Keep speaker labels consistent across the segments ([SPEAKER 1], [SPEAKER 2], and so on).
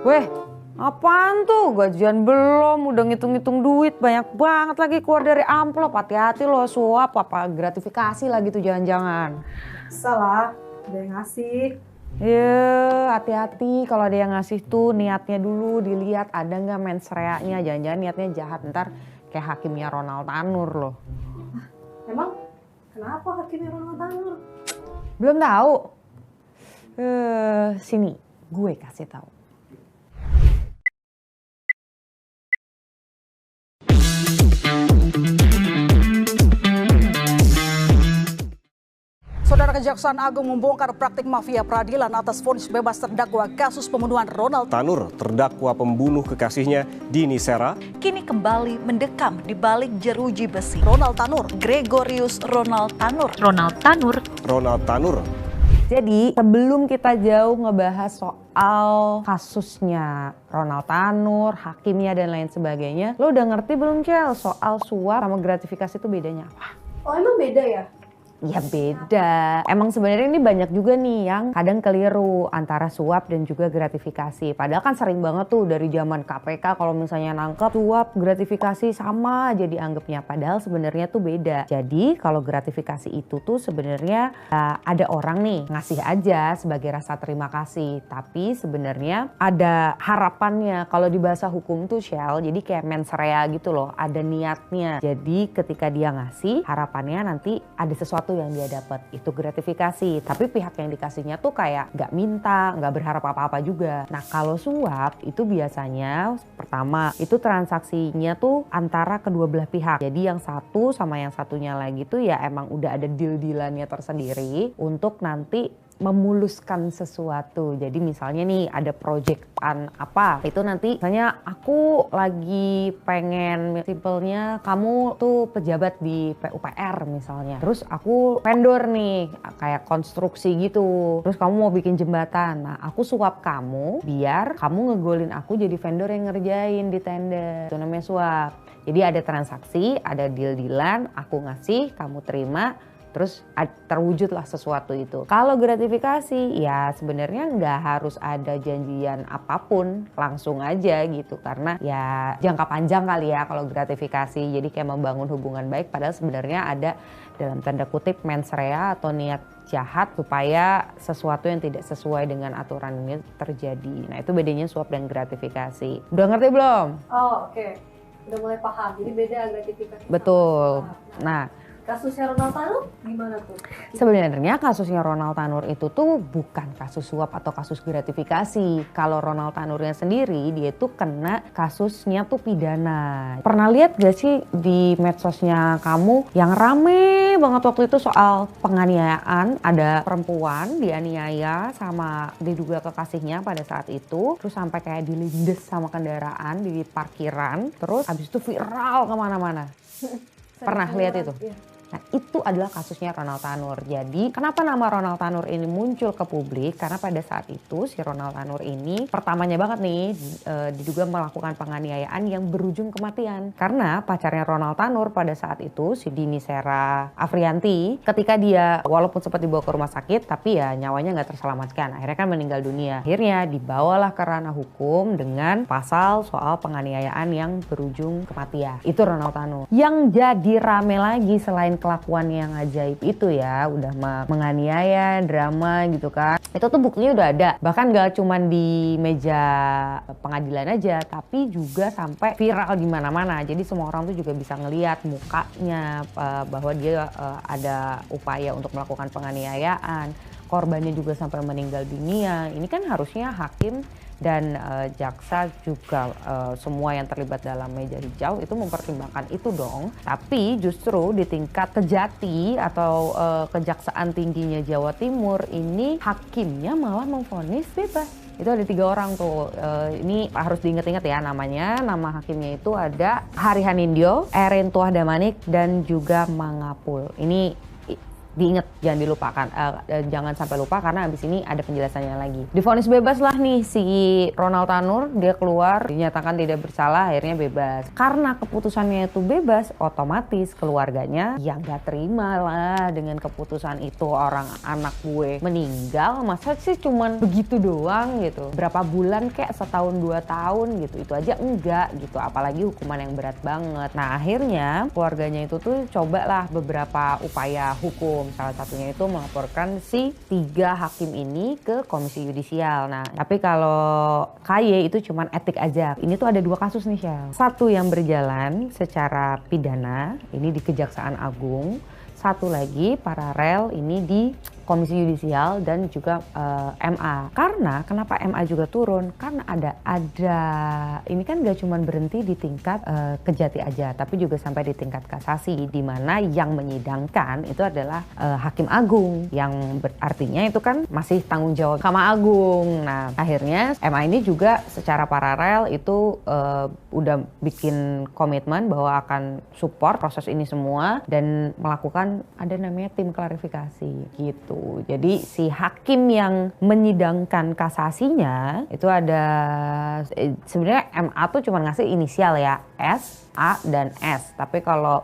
[SPEAKER 1] Weh, apaan tuh? Gajian belum, udah ngitung-ngitung duit banyak banget lagi keluar dari amplop. Hati-hati loh, suap apa gratifikasi lagi tuh jangan-jangan.
[SPEAKER 2] Salah, ada yang ngasih.
[SPEAKER 1] Ya, hati-hati kalau ada yang ngasih tuh niatnya dulu dilihat ada nggak mensreanya. Jangan-jangan niatnya jahat, ntar kayak hakimnya Ronald Tanur loh.
[SPEAKER 2] Emang kenapa hakimnya Ronald Tanur?
[SPEAKER 1] Belum tahu? Sini, gue kasih tahu.
[SPEAKER 3] Saudara Kejaksaan Agung membongkar praktik mafia peradilan atas vonis bebas terdakwa kasus pembunuhan Ronald
[SPEAKER 4] Tanur, terdakwa pembunuh kekasihnya Dini Sera,
[SPEAKER 5] kini kembali mendekam di balik jeruji besi. Ronald Tanur, Gregorius Ronald Tanur.
[SPEAKER 4] Ronald Tanur.
[SPEAKER 1] Jadi sebelum kita jauh ngebahas soal kasusnya Ronald Tanur, hakimnya dan lain sebagainya, lo udah ngerti belum Cel soal suap sama gratifikasi itu bedanya apa?
[SPEAKER 2] Oh emang beda ya?
[SPEAKER 1] Ya beda. Emang sebenarnya ini banyak juga nih yang kadang keliru antara suap dan juga gratifikasi. Padahal kan sering banget tuh dari zaman KPK kalau misalnya nangkep suap gratifikasi sama aja dianggapnya. Padahal sebenarnya tuh beda. Jadi kalau gratifikasi itu tuh sebenarnya ada orang nih ngasih aja sebagai rasa terima kasih. Tapi sebenarnya ada harapannya. Kalau di bahasa hukum tuh Shell, jadi kayak mens rea gitu loh. Ada niatnya. Jadi ketika dia ngasih, harapannya nanti ada sesuatu yang dia dapat, itu gratifikasi. Tapi pihak yang dikasihnya tuh kayak nggak minta, nggak berharap apa-apa juga. Nah kalau suap itu biasanya pertama itu transaksinya tuh antara kedua belah pihak. Jadi yang satu sama yang satunya lagi tuh ya emang udah ada deal-dealannya tersendiri untuk nanti memuluskan sesuatu. Jadi misalnya nih ada proyekan apa, itu nanti misalnya aku lagi pengen simpelnya kamu tuh pejabat di PUPR misalnya. Terus aku vendor nih kayak konstruksi gitu. Terus kamu mau bikin jembatan. Nah aku suap kamu biar kamu ngegolin aku jadi vendor yang ngerjain di tender. Itu namanya suap. Jadi ada transaksi, ada deal-dealan, aku ngasih, kamu terima. Terus terwujudlah sesuatu itu. Kalau gratifikasi ya sebenarnya nggak harus ada janjian apapun, langsung aja gitu. Karena ya jangka panjang kali ya kalau gratifikasi. Jadi kayak membangun hubungan baik padahal sebenarnya ada dalam tanda kutip mens rea atau niat jahat supaya sesuatu yang tidak sesuai dengan aturan ini terjadi. Nah itu bedanya suap dan gratifikasi. Udah ngerti belum?
[SPEAKER 2] Oh oke. Udah mulai paham. Jadi beda gratifikasi.
[SPEAKER 1] Betul. Nah
[SPEAKER 2] kasusnya Ronald Tanur gimana tuh?
[SPEAKER 1] sebenarnya kasusnya Ronald Tanur itu tuh bukan kasus suap atau kasus gratifikasi. Kalau Ronald Tanurnya sendiri dia tuh kena kasusnya tuh pidana. Pernah lihat gak sih di medsosnya kamu yang rame banget waktu itu soal penganiayaan? Ada perempuan dianiaya sama diduga kekasihnya pada saat itu. Terus sampai kayak dilindes sama kendaraan di parkiran. Terus habis itu viral kemana-mana. Pernah lihat itu?
[SPEAKER 2] Iya.
[SPEAKER 1] Nah itu adalah kasusnya Ronald Tanur. Jadi kenapa nama Ronald Tanur ini muncul ke publik? Karena pada saat itu si Ronald Tanur ini pertamanya banget nih diduga melakukan penganiayaan yang berujung kematian. Karena pacarnya Ronald Tanur pada saat itu si Dini Sera Afrianti ketika dia walaupun sempat dibawa ke rumah sakit tapi ya nyawanya nggak terselamatkan. Akhirnya kan meninggal dunia. Akhirnya dibawalah ke ranah hukum dengan pasal soal penganiayaan yang berujung kematian. Itu Ronald Tanur. Yang jadi rame lagi selain kelakuan yang ajaib itu ya udah menganiaya, drama gitu kan. Itu tuh buktinya udah ada. Bahkan gak cuman di meja pengadilan aja tapi juga sampai viral di mana-mana. Jadi semua orang tuh juga bisa ngelihat mukanya bahwa dia ada upaya untuk melakukan penganiayaan. Korbannya juga sampai meninggal dunia. Ini kan harusnya hakim dan jaksa juga semua yang terlibat dalam meja hijau itu mempertimbangkan itu dong. Tapi justru di tingkat Kejati atau Kejaksaan Tingginya Jawa Timur ini hakimnya malah memvonis bebas. Itu ada 3 orang tuh. Ini harus diingat-ingat ya namanya. Nama hakimnya itu ada Hari Hanindyo, Erin Tuah Damanik dan juga Mangapul. Ini diinget, jangan dilupakan, jangan sampai lupa karena abis ini ada penjelasannya lagi. Divonis bebas lah nih si Ronald Tanur, dia keluar dinyatakan tidak bersalah, akhirnya bebas. Karena keputusannya itu bebas, otomatis keluarganya ya nggak terima lah dengan keputusan itu. Orang anak gue meninggal, masa sih cuman begitu doang gitu, berapa bulan kayak setahun 2 tahun gitu, itu aja enggak gitu, apalagi hukuman yang berat banget. Nah akhirnya keluarganya itu tuh cobalah beberapa upaya hukum, salah satunya itu melaporkan si 3 hakim ini ke Komisi Yudisial. Nah tapi kalau KY itu cuman etik aja. Ini tuh ada 2 kasus nih Shell, satu yang berjalan secara pidana ini di Kejaksaan Agung, satu lagi paralel ini di Komisi Yudisial dan juga MA. Karena kenapa MA juga turun? Karena ada ini kan gak cuma berhenti di tingkat kejati aja, tapi juga sampai di tingkat kasasi, di mana yang menyidangkan itu adalah Hakim Agung, yang artinya itu kan masih tanggung jawab Mahkamah Agung. Nah akhirnya MA ini juga secara paralel itu udah bikin komitmen bahwa akan support proses ini semua dan melakukan ada namanya tim klarifikasi gitu. Jadi si hakim yang menyidangkan kasasinya itu ada sebenarnya MA tuh cuma ngasih inisial ya, S, A, dan S. Tapi kalau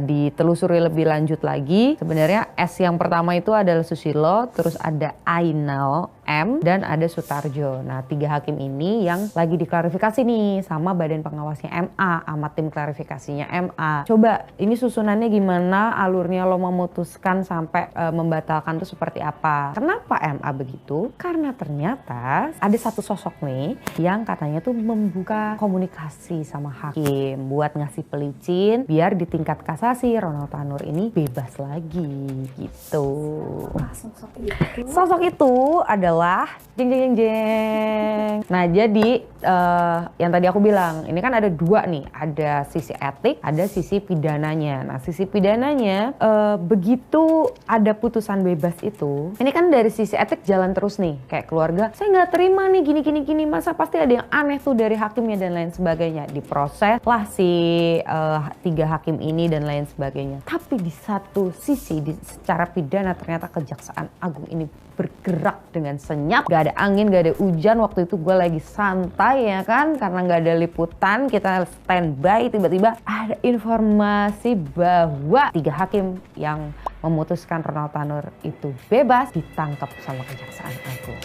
[SPEAKER 1] ditelusuri lebih lanjut lagi, sebenarnya S yang pertama itu adalah Susilo, terus ada Ainal, M, dan ada Sutarjo. Nah 3 hakim ini yang lagi diklarifikasi nih sama badan pengawasnya MA, sama tim klarifikasinya MA. Coba ini susunannya gimana, alurnya lo memutuskan sampai membatalkan tuh seperti apa. Kenapa MA begitu? Karena ternyata ada satu sosok nih yang katanya tuh membuka komunikasi sama hakim buat ngasih pelicin biar di tingkat kasasi Ronald Tanur ini bebas lagi gitu. Sosok itu adalah jeng. Nah jadi yang tadi aku bilang ini kan ada 2 nih, ada sisi etik, ada sisi pidananya. Nah sisi pidananya begitu ada putusan bebas itu, ini kan dari sisi etik jalan terus nih, kayak keluarga saya nggak terima nih gini, masa pasti ada yang aneh tuh dari hakimnya dan lain sebagainya, diproses lah si 3 hakim ini dan lain sebagainya. Tapi di satu sisi secara pidana ternyata Kejaksaan Agung ini bergerak dengan senyap, gak ada angin, gak ada hujan. Waktu itu gue lagi santai ya kan, karena gak ada liputan, kita standby, tiba-tiba ada informasi bahwa 3 hakim yang memutuskan Ronald Tanur itu bebas ditangkap sama Kejaksaan Agung.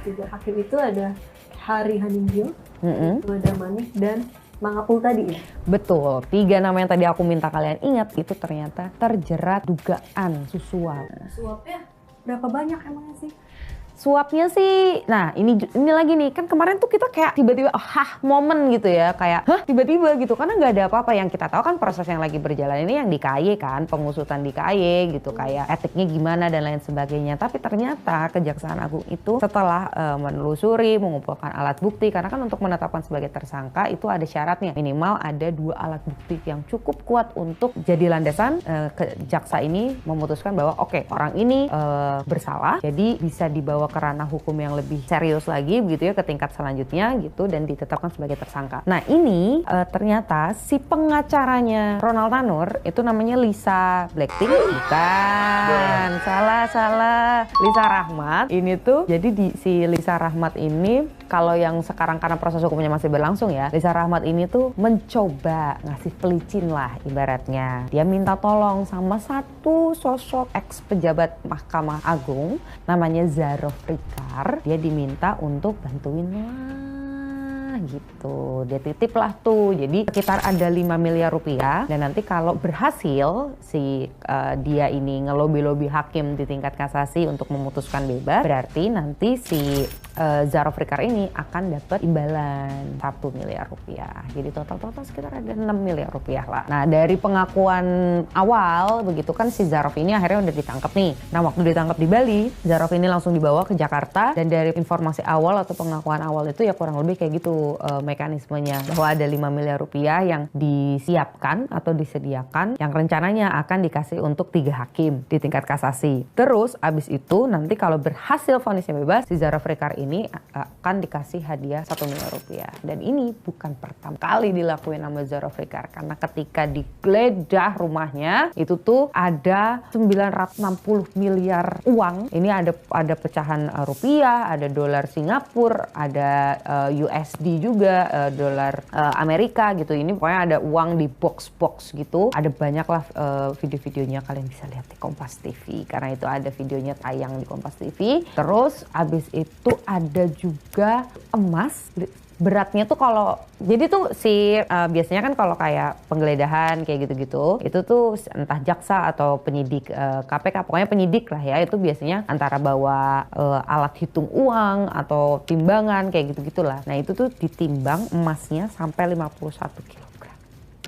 [SPEAKER 2] Tiga hakim itu ada Hari Haningyo, Mada Manik, dan Mangapul tadi ya?
[SPEAKER 1] Betul, 3 nama yang tadi aku minta kalian ingat itu ternyata terjerat dugaan suap.
[SPEAKER 2] Suapnya berapa banyak emangnya sih?
[SPEAKER 1] Suapnya sih, nah ini lagi nih, kan kemarin tuh kita kayak tiba-tiba momen gitu ya, kayak tiba-tiba gitu, karena nggak ada apa-apa. Yang kita tahu kan proses yang lagi berjalan ini yang di KY kan, pengusutan di KY gitu, kayak etiknya gimana dan lain sebagainya. Tapi ternyata Kejaksaan Agung itu setelah menelusuri, mengumpulkan alat bukti, karena kan untuk menetapkan sebagai tersangka itu ada syaratnya, minimal ada 2 alat bukti yang cukup kuat untuk jadi landasan jaksa ini memutuskan bahwa oke, orang ini bersalah, jadi bisa dibawa ke ranah hukum yang lebih serius lagi begitu ya, ke tingkat selanjutnya gitu, dan ditetapkan sebagai tersangka. Nah ini ternyata si pengacaranya Ronald Tanur itu namanya Lisa Blackpink, bukan, salah, Lisa Rahmat. Ini tuh jadi si Lisa Rahmat ini, kalau yang sekarang karena proses hukumnya masih berlangsung ya, Lisa Rahmat ini tuh mencoba ngasih pelicin lah ibaratnya. Dia minta tolong sama satu sosok ex pejabat Mahkamah Agung namanya Zarov Rikar. Dia diminta untuk bantuin lah gitu, dia titip lah tuh, jadi sekitar ada 5 miliar rupiah, dan nanti kalau berhasil si dia ini ngelobi-lobi hakim di tingkat kasasi untuk memutuskan bebas, berarti nanti si Zarov Rikar ini akan dapat imbalan 1 miliar rupiah, jadi total sekitar ada 6 miliar rupiah lah. Nah dari pengakuan awal begitu kan, si Zarov ini akhirnya udah ditangkap nih. Nah waktu ditangkap di Bali, Zarov ini langsung dibawa ke Jakarta, dan dari informasi awal atau pengakuan awal itu ya kurang lebih kayak gitu mekanismenya, bahwa ada 5 miliar rupiah yang disiapkan atau disediakan yang rencananya akan dikasih untuk 3 hakim di tingkat kasasi. Terus abis itu nanti kalau berhasil vonisnya bebas, si Zarov Rikar ini akan dikasih hadiah 1 miliar rupiah. Dan ini bukan pertama kali dilakuin sama Zulfikar, karena ketika digeledah rumahnya itu tuh ada 960 miliar uang. Ini ada pecahan rupiah, ada dolar Singapura, ada USD juga, dolar Amerika gitu. Ini pokoknya ada uang di box-box gitu. Ada banyak lah video-videonya, kalian bisa lihat di Kompas TV karena itu ada videonya tayang di Kompas TV. Terus abis itu ada juga emas. Beratnya tuh kalau jadi tuh biasanya kan kalau kayak penggeledahan kayak gitu-gitu itu tuh entah jaksa atau penyidik KPK, pokoknya penyidik lah ya, itu biasanya antara bawa alat hitung uang atau timbangan kayak gitu-gitulah. Nah itu tuh ditimbang emasnya sampai 51 kg.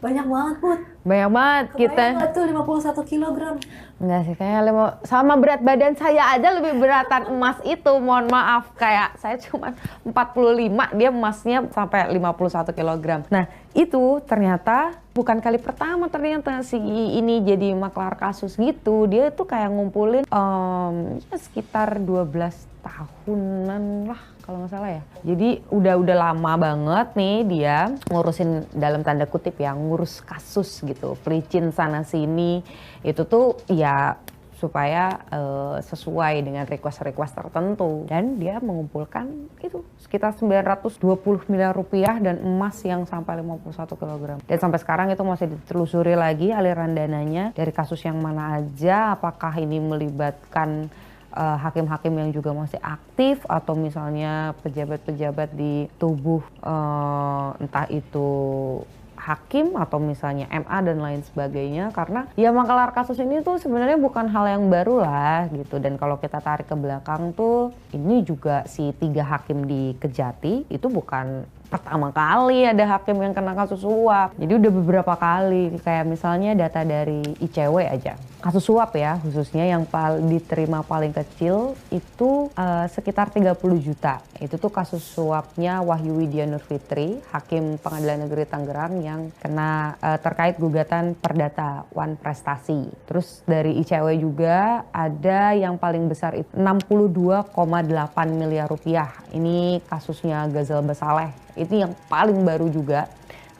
[SPEAKER 2] Banyak banget, Put.
[SPEAKER 1] Banyak banget kita.
[SPEAKER 2] Kebayang nggak tuh 51 kilogram?
[SPEAKER 1] Enggak sih, kayak sama berat badan saya aja lebih beratan emas itu. Mohon maaf, kayak saya cuma 45, dia emasnya sampai 51 kg. Nah, itu ternyata bukan kali pertama ternyata si ini jadi maklar kasus gitu. Dia tuh kayak ngumpulin ya sekitar 12 tahunan lah kalau nggak salah ya. Jadi udah lama banget nih dia ngurusin, dalam tanda kutip ya, ngurus kasus gitu, pelicin sana sini. Itu tuh ya supaya sesuai dengan request tertentu, dan dia mengumpulkan itu sekitar 920 miliar rupiah dan emas yang sampai 51 kg. Dan sampai sekarang itu masih ditelusuri lagi aliran dananya dari kasus yang mana aja, apakah ini melibatkan hakim-hakim yang juga masih aktif atau misalnya pejabat-pejabat di tubuh entah itu hakim atau misalnya MA dan lain sebagainya. Karena ya maklar kasus ini tuh sebenarnya bukan hal yang baru lah gitu. Dan kalau kita tarik ke belakang tuh, ini juga si 3 hakim di Kejati itu bukan pertama kali ada hakim yang kena kasus suap. Jadi udah beberapa kali, kayak misalnya data dari ICW aja. Kasus suap ya, khususnya yang diterima paling kecil itu sekitar 30 juta. Itu tuh kasus suapnya Wahyu Widya Nurfitri, Hakim Pengadilan Negeri Tangerang yang kena terkait gugatan perdata Wan Prestasi. Terus dari ICW juga ada yang paling besar itu 62,8 miliar rupiah. Ini kasusnya Ghazal Basaleh. Ini yang paling baru juga,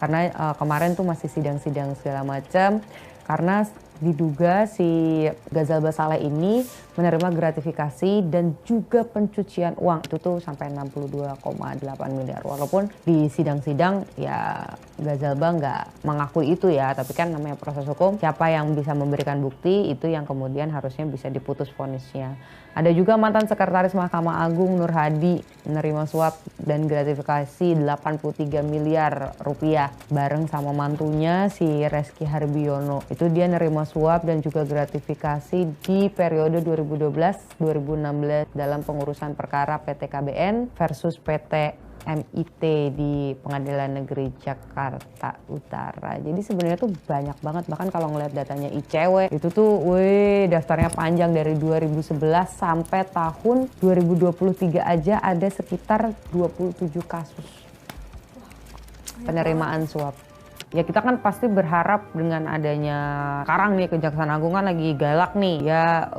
[SPEAKER 1] karena kemarin tuh masih sidang-sidang segala macam, karena diduga si Ghazal Basaleh ini menerima gratifikasi dan juga pencucian uang. Itu tuh sampai 62,8 miliar. Walaupun di sidang-sidang ya Ghazal nggak mengakui itu ya, tapi kan namanya proses hukum, siapa yang bisa memberikan bukti itu yang kemudian harusnya bisa diputus vonisnya. Ada juga mantan Sekretaris Mahkamah Agung Nur Hadi menerima suap dan gratifikasi 83 miliar rupiah bareng sama mantunya si Reski Harbiono. Itu dia nerima suap dan juga gratifikasi di periode 2012-2016 dalam pengurusan perkara PT KBN versus PT MIT di Pengadilan Negeri Jakarta Utara. Jadi sebenarnya tuh banyak banget, bahkan kalau ngeliat datanya ICW itu tuh daftarnya panjang dari 2011 sampai tahun 2023 aja ada sekitar 27 kasus penerimaan suap. Ya kita kan pasti berharap dengan adanya sekarang nih Kejaksaan Agung kan lagi galak nih ya,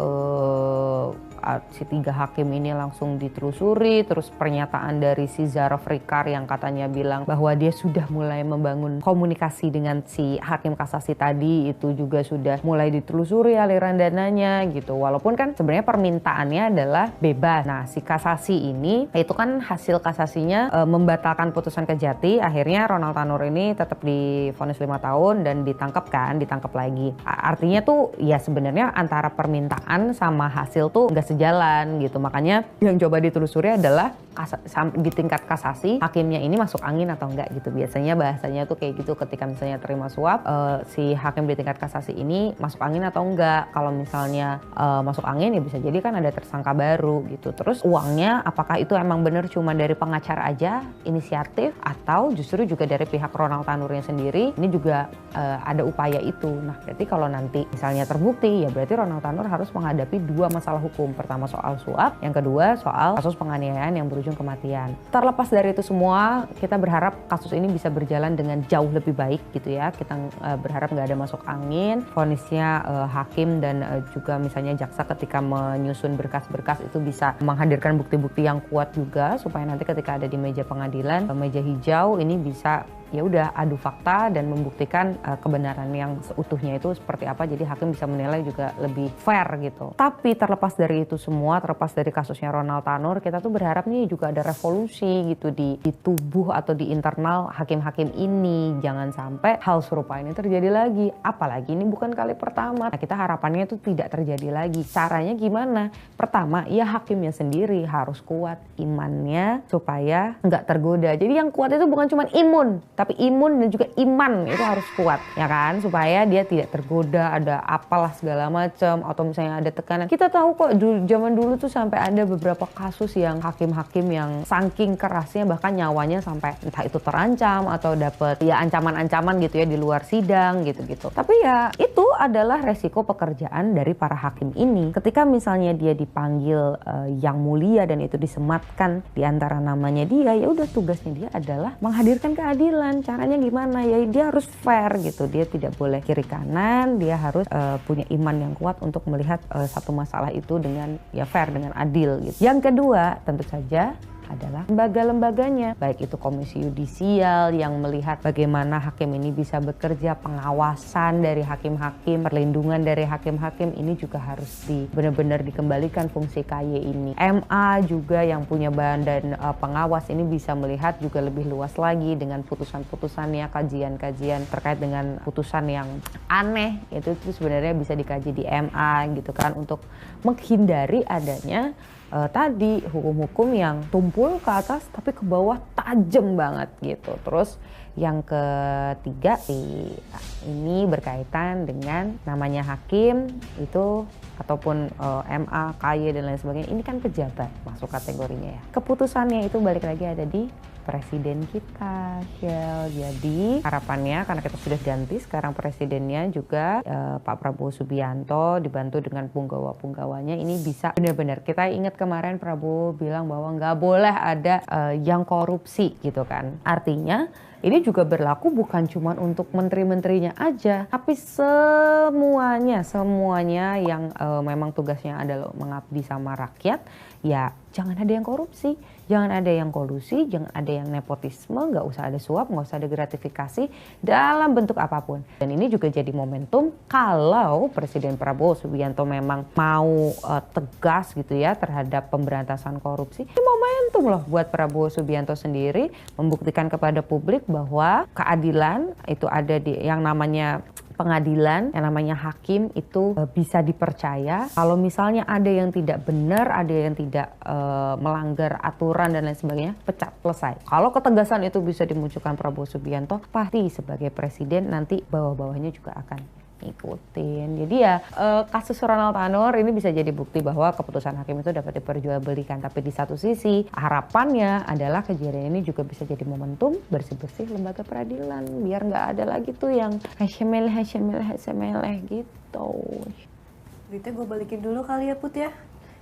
[SPEAKER 1] si 3 hakim ini langsung ditelusuri. Terus pernyataan dari si Zulfikar yang katanya bilang bahwa dia sudah mulai membangun komunikasi dengan si hakim kasasi tadi, itu juga sudah mulai ditelusuri aliran dananya gitu. Walaupun kan sebenarnya permintaannya adalah bebas. Nah si kasasi ini itu kan hasil kasasinya membatalkan putusan Kejati. Akhirnya Ronald Tanur ini tetap divonis 5 tahun dan ditangkap lagi. Artinya tuh ya sebenarnya antara permintaan sama hasil tuh nggak sejalan gitu. Makanya yang coba ditelusuri adalah di tingkat kasasi hakimnya ini masuk angin atau enggak gitu. Biasanya bahasanya tuh kayak gitu ketika misalnya terima suap, si hakim di tingkat kasasi ini masuk angin atau enggak. Kalau misalnya masuk angin ya bisa jadi kan ada tersangka baru gitu. Terus uangnya apakah itu emang bener cuma dari pengacara aja inisiatif atau justru juga dari pihak Ronald Tanurnya sendiri. Ini juga ada upaya itu. Nah berarti kalau nanti misalnya terbukti ya berarti Ronald Tanur harus menghadapi 2 masalah hukum. Pertama soal suap, yang kedua soal kasus penganiayaan yang berujung berujung kematian. Terlepas dari itu semua, kita berharap kasus ini bisa berjalan dengan jauh lebih baik gitu ya. Kita berharap nggak ada masuk angin, vonisnya hakim dan juga misalnya jaksa ketika menyusun berkas-berkas itu bisa menghadirkan bukti-bukti yang kuat juga supaya nanti ketika ada di meja pengadilan, meja hijau ini bisa ya udah adu fakta dan membuktikan kebenaran yang seutuhnya itu seperti apa, jadi hakim bisa menilai juga lebih fair gitu. Tapi terlepas dari itu semua, terlepas dari kasusnya Ronald Tanur, kita tuh berharap nih juga ada revolusi gitu di tubuh atau di internal hakim-hakim ini. Jangan sampai hal serupa ini terjadi lagi, apalagi ini bukan kali pertama. Nah, kita harapannya itu tidak terjadi lagi. Caranya gimana? Pertama, ya hakimnya sendiri harus kuat imannya supaya nggak tergoda. Jadi yang kuat itu bukan cuma imun, tapi imun dan juga iman itu harus kuat, ya kan, supaya dia tidak tergoda ada apalah segala macam atau misalnya ada tekanan. Kita tahu kok zaman dulu tuh sampai ada beberapa kasus yang hakim-hakim yang saking kerasnya bahkan nyawanya sampai entah itu terancam atau dapat ya ancaman-ancaman gitu ya di luar sidang gitu-gitu. Tapi ya itu adalah resiko pekerjaan dari para hakim ini. Ketika misalnya dia dipanggil yang mulia dan itu disematkan di antara namanya dia, ya udah tugasnya dia adalah menghadirkan keadilan. Caranya gimana? Ya dia harus fair gitu. Dia tidak boleh kiri kanan. Dia harus punya iman yang kuat untuk melihat satu masalah itu dengan ya fair, dengan adil gitu. Yang kedua, tentu saja adalah lembaga-lembaganya, baik itu komisi yudisial yang melihat bagaimana hakim ini bisa bekerja, pengawasan dari hakim-hakim, perlindungan dari hakim-hakim ini juga harus benar-benar dikembalikan fungsi KY ini. MA juga yang punya badan pengawas ini bisa melihat juga lebih luas lagi dengan putusan-putusannya, kajian-kajian terkait dengan putusan yang aneh itu sebenarnya bisa dikaji di MA gitu kan, untuk menghindari adanya tadi hukum-hukum yang tumpul ke atas tapi ke bawah tajam banget gitu. Terus yang ketiga ini berkaitan dengan namanya hakim itu ataupun MA, KY dan lain sebagainya, ini kan pejabat masuk kategorinya ya. Keputusannya itu balik lagi ada di presiden kita, Shell. Jadi harapannya karena kita sudah ganti sekarang presidennya juga Pak Prabowo Subianto dibantu dengan punggawa-punggawanya ini bisa benar-benar, kita ingat kemarin Prabowo bilang bahwa nggak boleh ada yang korupsi gitu kan. Artinya ini juga berlaku bukan cuma untuk menteri-menterinya aja, tapi semuanya yang memang tugasnya adalah mengabdi sama rakyat, ya jangan ada yang korupsi, jangan ada yang kolusi, jangan ada yang nepotisme, nggak usah ada suap, nggak usah ada gratifikasi dalam bentuk apapun. Dan ini juga jadi momentum kalau Presiden Prabowo Subianto memang mau tegas gitu ya terhadap pemberantasan korupsi. Ini momentum loh buat Prabowo Subianto sendiri membuktikan kepada publik bahwa keadilan itu ada di yang namanya pengadilan, yang namanya hakim itu bisa dipercaya. Kalau misalnya ada yang tidak benar, ada yang tidak melanggar aturan dan lain sebagainya, pecat, selesai. Kalau ketegasan itu bisa dimunculkan Prabowo Subianto, pasti sebagai presiden nanti bawah-bawahnya juga akan ikutin. Jadi ya kasus Ronald Tanur ini bisa jadi bukti bahwa keputusan hakim itu dapat diperjualbelikan. Tapi di satu sisi harapannya adalah kejadian ini juga bisa jadi momentum bersih-bersih lembaga peradilan, biar nggak ada lagi tuh yang hasemeleh gitu.
[SPEAKER 2] Duitnya gue balikin dulu kali ya Put ya.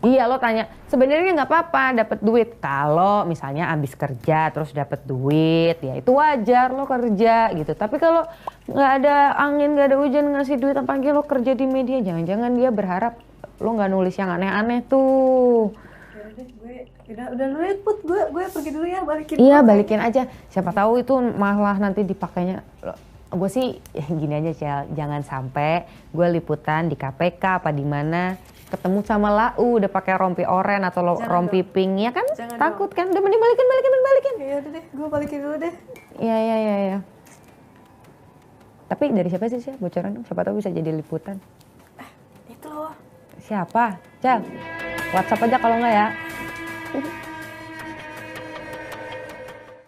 [SPEAKER 1] Iya, lo tanya, sebenarnya nggak apa-apa dapat duit kalau misalnya abis kerja terus dapat duit, ya itu wajar lo kerja gitu. Tapi kalau nggak ada angin, nggak ada hujan ngasih duit, apalagi lo kerja di media, jangan-jangan dia berharap lo nggak nulis yang aneh-aneh tuh.
[SPEAKER 2] Ya udah, gue udah dulu ya Put, gue pergi dulu ya, balikin.
[SPEAKER 1] Iya, balikin aja. Siapa tahu itu malah nanti dipakainya. Gue sih gini aja Cel, jangan sampai gue liputan di KPK apa di mana ketemu sama Lau udah pakai rompi oren atau rompi pink, ya kan?
[SPEAKER 2] Jangan
[SPEAKER 1] takut
[SPEAKER 2] dong.
[SPEAKER 1] kan? Udah mending balikin.
[SPEAKER 2] Ya udah deh, gue balikin dulu deh.
[SPEAKER 1] Iya. Tapi dari siapa sih bocoran dong? Siapa tahu bisa jadi liputan.
[SPEAKER 2] Itu loh.
[SPEAKER 1] Siapa? Cel, WhatsApp aja kalau nggak ya.